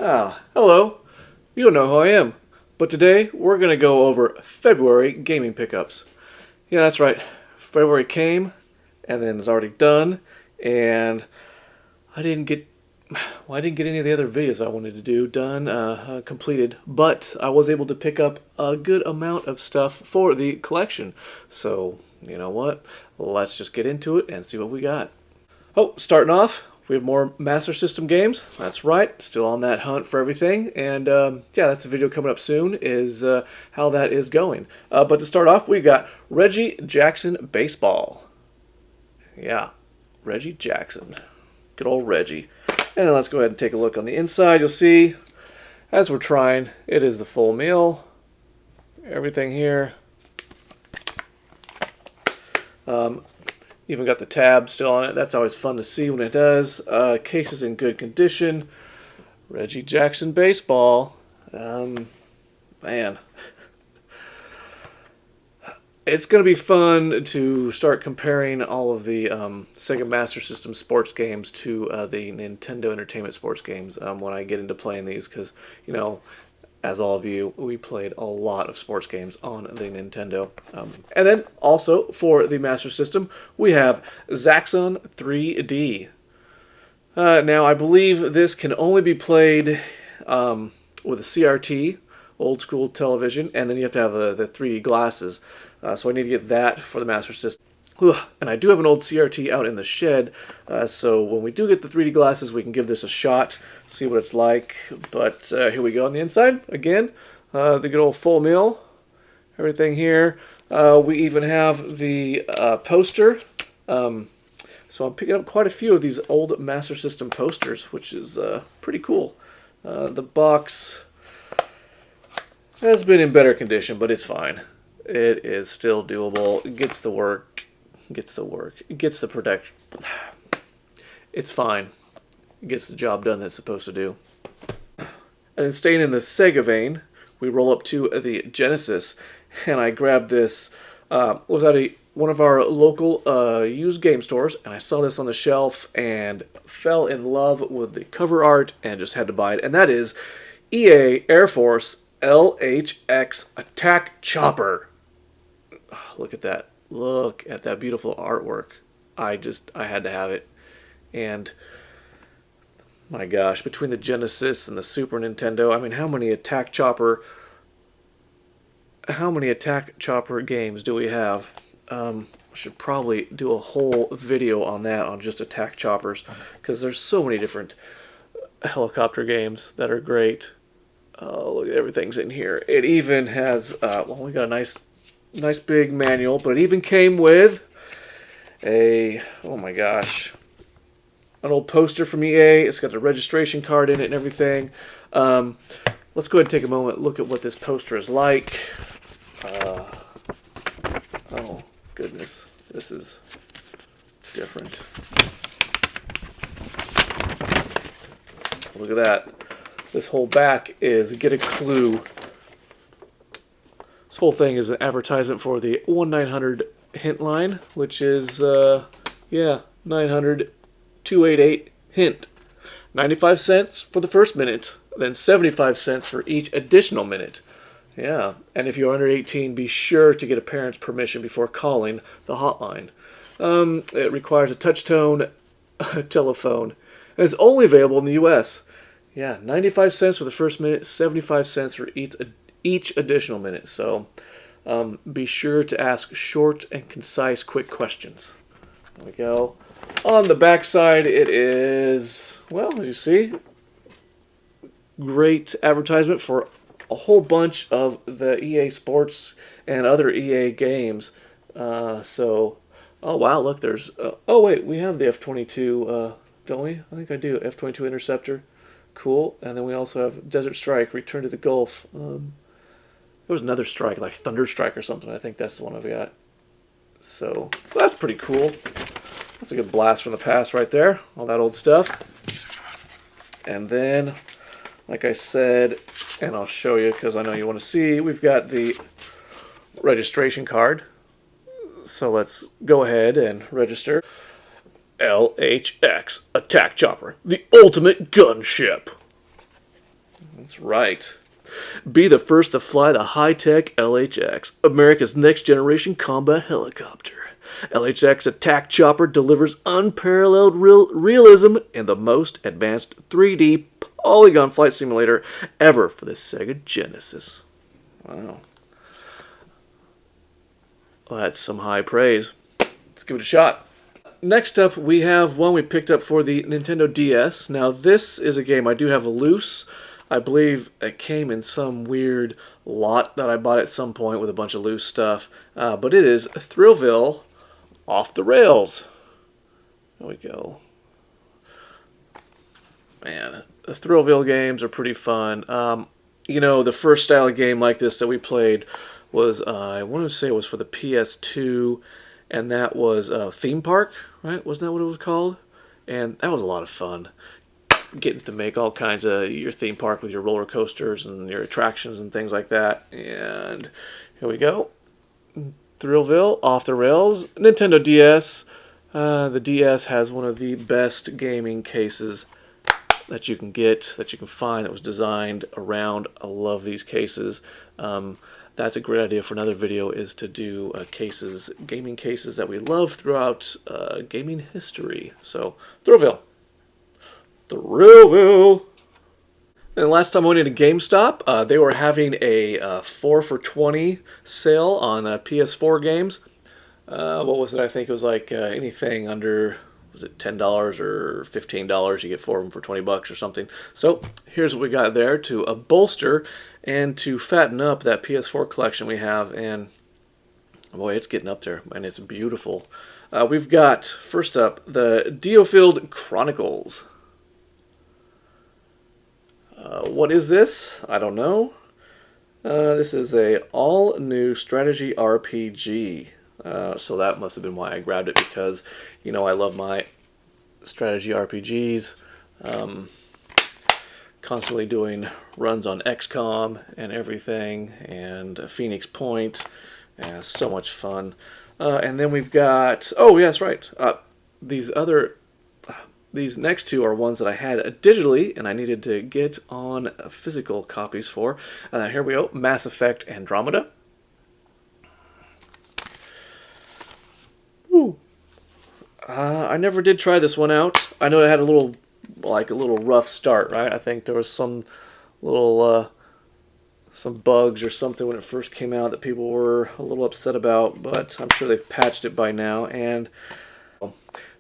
Hello. You don't know who I am, but today we're going to go over February gaming pickups. Yeah, that's right. February came and then it's already done, and I didn't get I didn't get any of the other videos I wanted to do done, completed, but I was able to pick up a good amount of stuff for the collection. So, you know what? Let's just get into it and see what we got. Oh, starting off, we have more Master System games. That's right, still on that hunt for everything. And yeah, that's a video coming up soon, is how that is going. But to start off, we got Reggie Jackson Baseball. Yeah, Reggie Jackson. Good old Reggie. And then let's go ahead and take a look on the inside. You'll see, as we're trying, it is the full meal. Everything here. Even got the tab still on it. That's always fun to see when it does. Case is in good condition. Reggie Jackson Baseball. Man. It's going to be fun to start comparing all of the Sega Master System sports games to the Nintendo Entertainment sports games when I get into playing these, because, you know, as all of you, we played a lot of sports games on the Nintendo. And then also for the Master System, we have Zaxxon 3D. Now, I believe this can only be played with a CRT, old school television, and then you have to have the 3D glasses. So I need to get that for the Master System. And I do have an old CRT out in the shed, so when we do get the 3D glasses, we can give this a shot, see what it's like. But here we go on the inside. Again, the good old full meal, everything here. We even have the poster. So I'm picking up quite a few of these old Master System posters, which is pretty cool. The box has been in better condition, but it's fine. It is still doable. It gets the work. It gets the protection. It's fine. It gets the job done that it's supposed to do. And then staying in the Sega vein, we roll up to the Genesis, and I grabbed this. Was at one of our local used game stores, and I saw this on the shelf and fell in love with the cover art and just had to buy it. And that is EA Air Force LHX Attack Chopper. Oh, look at that. Look at that beautiful artwork. I had to have it. And my gosh, between the Genesis and the Super Nintendo, I mean, how many Attack Chopper games do we have? I should probably do a whole video on that, on just Attack Choppers, because there's so many different helicopter games that are great. Look, everything's in here. It even has, well, we got a nice big manual, but it even came with oh my gosh, an old poster from EA. It's got the registration card in it and everything. Let's go ahead and take a moment, look at what this poster is like. Oh goodness, this is different. Look at that. This whole back is get a clue. This whole thing is an advertisement for the 1-900 hint line, which is, yeah, 900-288 hint. 95 cents for the first minute, then 75 cents for each additional minute. Yeah, and if you're under 18, be sure to get a parent's permission before calling the hotline. It requires a touch-tone telephone, and it's only available in the U.S. Yeah, 95 cents for the first minute, 75 cents for each additional minute. So be sure to ask short and concise, quick questions. There we go. On the back side, it is, well, as you see, great advertisement for a whole bunch of the EA Sports and other EA games. So, oh wow, look, there's, oh wait, we have the F-22, don't we? I think I do, F-22 Interceptor. Cool. And then we also have Desert Strike, Return to the Gulf. There was another strike, like Thunder Strike or something. I think that's the one I've got. So, well, that's pretty cool. That's a good blast from the past right there. All that old stuff. And then, like I said, and I'll show you because I know you want to see, we've got the registration card. So let's go ahead and register. LHX Attack Chopper, the ultimate gunship. That's right. Be the first to fly the high-tech LHX, America's next-generation combat helicopter. LHX Attack Chopper delivers unparalleled realism in the most advanced 3D polygon flight simulator ever for the Sega Genesis. Wow. Well, that's some high praise. Let's give it a shot. Next up, we have one we picked up for the Nintendo DS. Now, this is a game I do have a loose. I believe it came in some weird lot that I bought at some point with a bunch of loose stuff. But it is Thrillville Off the Rails. There we go. Man, the Thrillville games are pretty fun. You know, the first style of game like this that we played was, I want to say it was for the PS2, and that was Theme Park, right? Wasn't that what it was called? And that was a lot of fun. Getting to make all kinds of your theme park with your roller coasters and your attractions and things like that. And here we go. Thrillville, Off the Rails, Nintendo DS. The DS has one of the best gaming cases that you can get, that you can find, that was designed around. I love these cases. That's a great idea for another video, is to do cases, gaming cases that we love throughout gaming history. So, Thrillville. Thrillville. And last time I went into GameStop, they were having a 4 for $20 sale on PS4 games. What was it? I think it was like anything under, was it $10 or $15? You get 4 of them for $20 or something. So here's what we got there to bolster and to fatten up that PS4 collection we have. And boy, it's getting up there, and it's beautiful. We've got, first up, the Diofield Chronicles. What is this? I don't know. This is a all-new strategy RPG. So that must have been why I grabbed it, because, you know, I love my strategy RPGs. Constantly doing runs on XCOM and everything, and Phoenix Point. So much fun. And then we've got, oh, yes, right. These next two are ones that I had digitally and I needed to get on physical copies for. Here we go, Mass Effect Andromeda. Ooh. I never did try this one out. I know it had a little rough start, right? I think there was some little some bugs or something when it first came out that people were a little upset about, but I'm sure they've patched it by now. And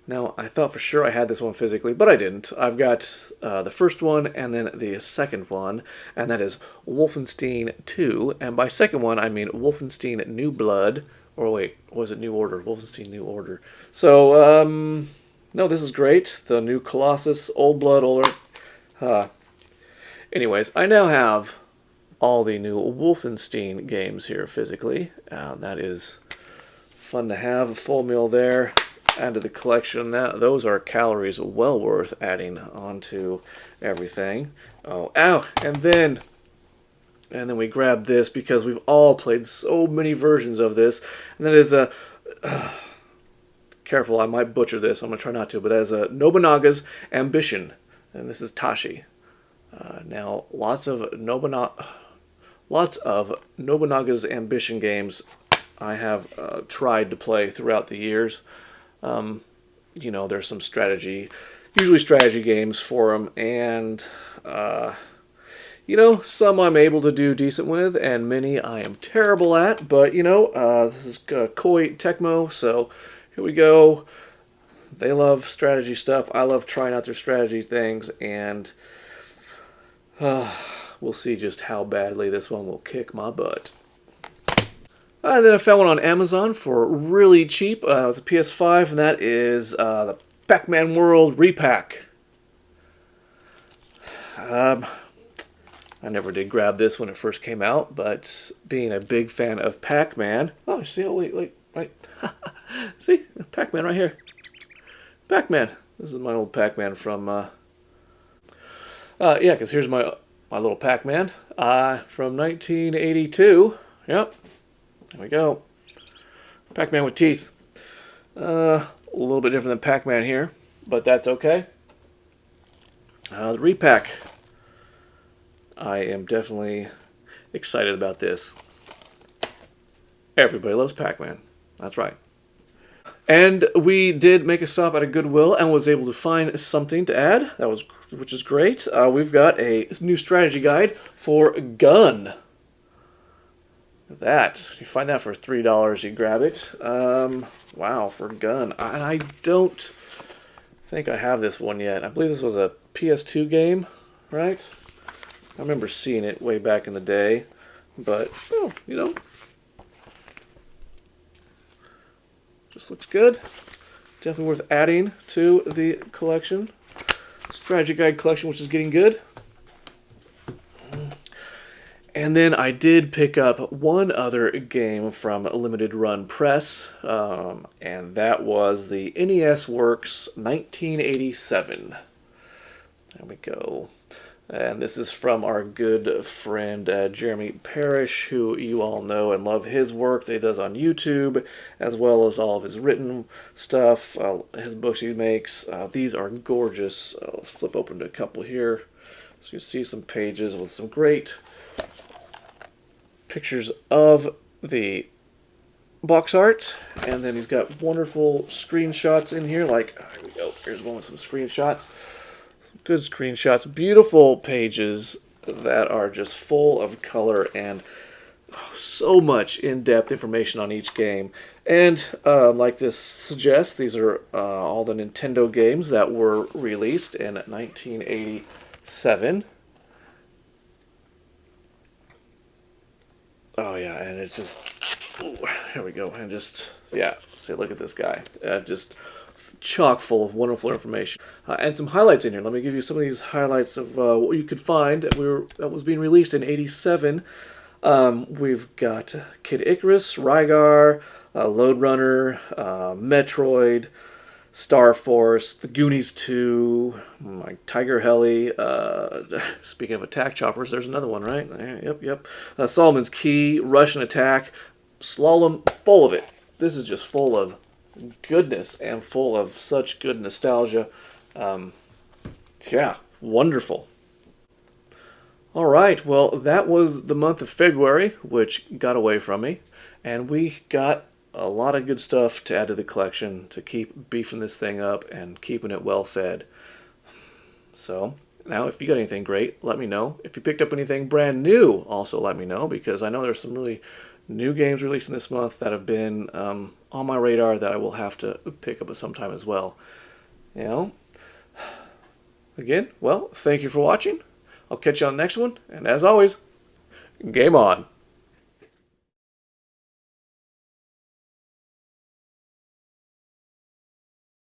now, I thought for sure I had this one physically, but I didn't. I've got the first one and then the second one, and that is Wolfenstein 2. And by second one, I mean Wolfenstein New Blood. Or wait, was it New Order? Wolfenstein New Order. So, no, this is great. The new Colossus, Old Blood, Older. Anyways, I now have all the new Wolfenstein games here physically. That is fun to have. A full meal there. Add to the collection. Those are calories well worth adding onto everything. Oh, ow! And then we grab this because we've all played so many versions of this. And that is careful, I might butcher this. I'm gonna try not to. But that is Nobunaga's Ambition, and this is Tashi. Now, lots of Nobunaga's Ambition games I have tried to play throughout the years. You know, there's some usually strategy games for them, and, you know, some I'm able to do decent with, and many I am terrible at, but, you know, this is Koei Tecmo, so here we go. They love strategy stuff. I love trying out their strategy things, and we'll see just how badly this one will kick my butt. Then I found one on Amazon for really cheap with a PS5, and that is the Pac-Man World Repack. I never did grab this when it first came out, but being a big fan of Pac-Man... Oh, see, oh, wait, right. See, Pac-Man right here. Pac-Man. This is my old Pac-Man from... yeah, because here's my little Pac-Man from 1982. Yep. There we go. Pac-Man with teeth. A little bit different than Pac-Man here, but that's okay. The repack. I am definitely excited about this. Everybody loves Pac-Man. That's right. And we did make a stop at a Goodwill and was able to find something to add. Which is great. We've got a new strategy guide for Gun. That you find that for $3, you grab it. Wow, for Gun. I don't think I have this one yet. I believe this was a PS2 game, right? I remember seeing it way back in the day, but just looks good. Definitely worth adding to the collection. Strategy guide collection, which is getting good. And then I did pick up one other game from Limited Run Press, and that was the NES Works 1987. There we go. And this is from our good friend Jeremy Parrish, who you all know and love his work that he does on YouTube, as well as all of his written stuff, his books he makes. These are gorgeous. Let's flip open to a couple here. So you see some pages with some great pictures of the box art, and then he's got wonderful screenshots in here. Like, here we go. Here's one with some screenshots. Some good screenshots. Beautiful pages that are just full of color and so much in-depth information on each game. And like this suggests, these are all the Nintendo games that were released in 1987. Oh yeah, and it's just, ooh, here we go, and just, yeah, see, look at this guy, just chock full of wonderful information, and some highlights in here. Let me give you some of these highlights of what you could find that was being released in '87. We've got Kid Icarus, Rygar, Lode Runner, Metroid, Star Force, The Goonies 2, Tiger Heli. Speaking of attack choppers, there's another one, right? Yep. Solomon's Key, Russian Attack, Slalom, full of it. This is just full of goodness and full of such good nostalgia. Yeah, wonderful. All right, well, that was the month of February, which got away from me, and we got a lot of good stuff to add to the collection to keep beefing this thing up and keeping it well fed. So, now if you got anything great, let me know. If you picked up anything brand new, also let me know, because I know there's some really new games releasing this month that have been on my radar that I will have to pick up at some time as well. Again, well, thank you for watching. I'll catch you on the next one, and as always, game on.